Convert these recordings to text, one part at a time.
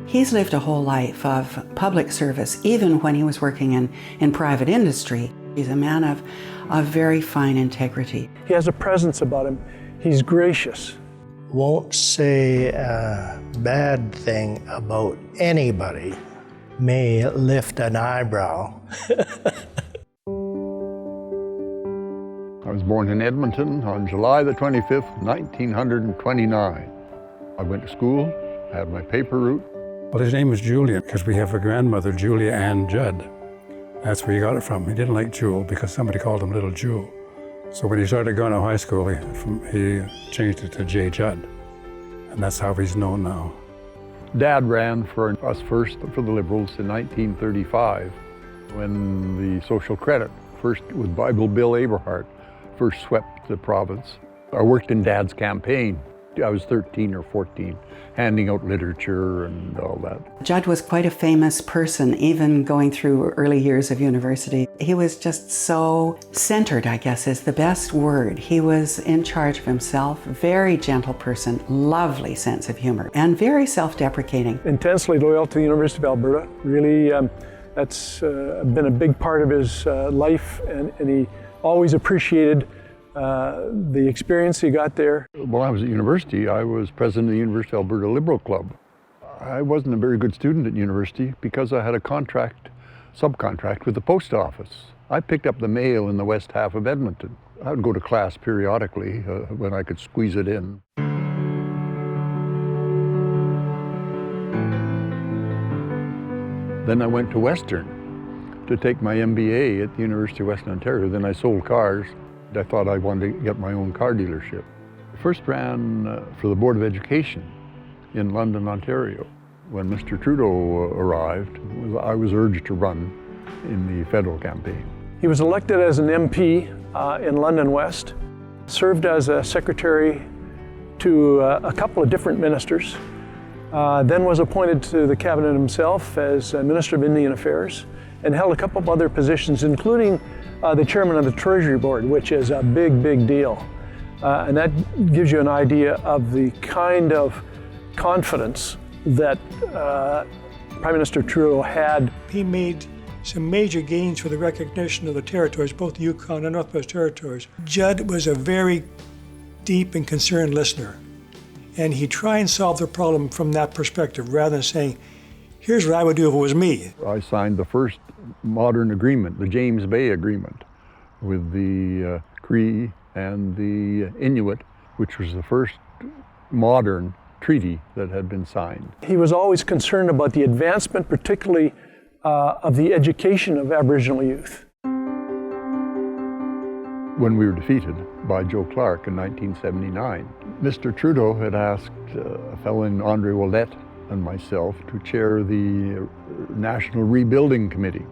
He's lived a whole life of public service, even when he was working in private industry. He's a man of very fine integrity. He has a presence about him. He's gracious. Won't say a bad thing about anybody. May lift an eyebrow. I was born in Edmonton on July the 25th, 1929. I went to school, had my paper route. Well, his name was Julian because we have a grandmother, Julia Ann Judd. That's where he got it from. He didn't like Jewel because somebody called him Little Jewel. So when he started going to high school, he changed it to J. Judd. And that's how he's known now. Dad ran for us first for the Liberals in 1935 when the social credit, first with Bible Bill Aberhart, first swept the province. I worked in Dad's campaign. I was 13 or 14, handing out literature and all that. Judd was quite a famous person, even going through early years of university. He was just so centered, I guess is the best word. He was in charge of himself, very gentle person, lovely sense of humor, and very self-deprecating. Intensely loyal to the University of Alberta. Really, that's been a big part of his life, and he always appreciated the experience he got there. While I was at university, I was president of the University of Alberta Liberal Club. I wasn't a very good student at university because I had a subcontract with the post office. I picked up the mail in the west half of Edmonton. I would go to class periodically when I could squeeze it in. Then I went to Western to take my MBA at the University of Western Ontario. Then I sold cars. I thought I wanted to get my own car dealership. I first ran for the Board of Education in London, Ontario. When Mr. Trudeau arrived, I was urged to run in the federal campaign. He was elected as an MP in London West, served as a secretary to a couple of different ministers, then was appointed to the cabinet himself as Minister of Indian Affairs, and held a couple of other positions, including the chairman of the Treasury Board, which is a big, big deal. And that gives you an idea of the kind of confidence that Prime Minister Trudeau had. He made some major gains for the recognition of the territories, both the Yukon and Northwest Territories. Judd was a very deep and concerned listener, and he tried and solve the problem from that perspective rather than saying, here's what I would do if it was me. I signed the first modern agreement, the James Bay Agreement, with the Cree and the Inuit, which was the first modern treaty that had been signed. He was always concerned about the advancement, particularly of the education of Aboriginal youth. When we were defeated by Joe Clark in 1979, Mr. Trudeau had asked a fellow named Andre Ouellette and myself to chair the National Rebuilding Committee.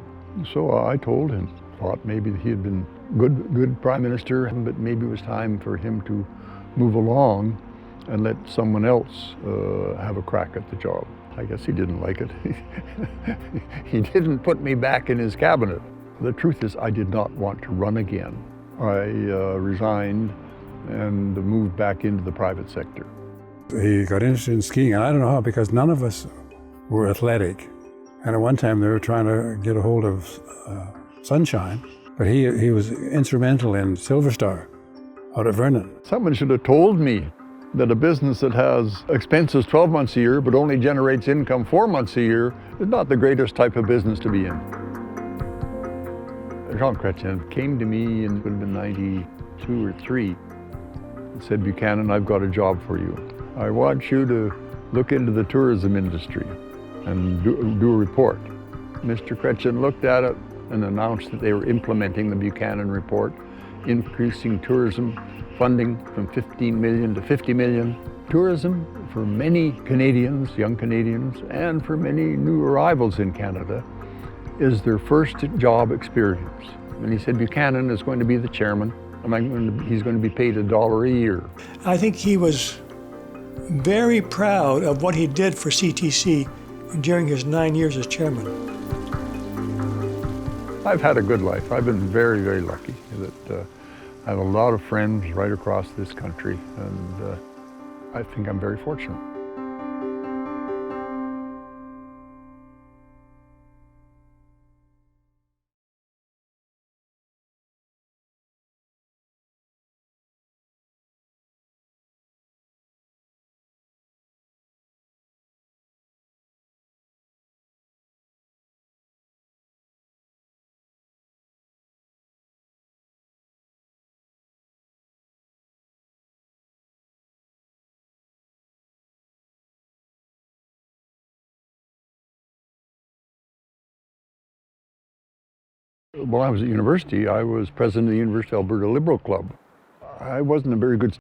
So I told him, thought maybe he had been good prime minister, but maybe it was time for him to move along and let someone else have a crack at the job. I guess he didn't like it. He didn't put me back in his cabinet. The truth is, I did not want to run again. I resigned and moved back into the private sector. He got interested in skiing, and I don't know how, because none of us were athletic. And at one time they were trying to get a hold of Sunshine, but he was instrumental in Silver Star out at Vernon. Someone should have told me that a business that has expenses 12 months a year but only generates income 4 months a year is not the greatest type of business to be in. Jean Chrétien came to me in, it would have been 92 or 3, and said, Buchanan, I've got a job for you. I want you to look into the tourism industry and do a report. Mr. Chrétien looked at it and announced that they were implementing the Buchanan report, increasing tourism funding from 15 million to 50 million. Tourism, for many Canadians, young Canadians, and for many new arrivals in Canada, is their first job experience. And he said Buchanan is going to be the chairman, and he's going to be paid $1 a year. I think he was very proud of what he did for CTC during his 9 years as chairman. I've had a good life. I've been very, very lucky that I have a lot of friends right across this country, and I think I'm very fortunate. While I was at university, I was president of the University of Alberta Liberal Club. I wasn't a very good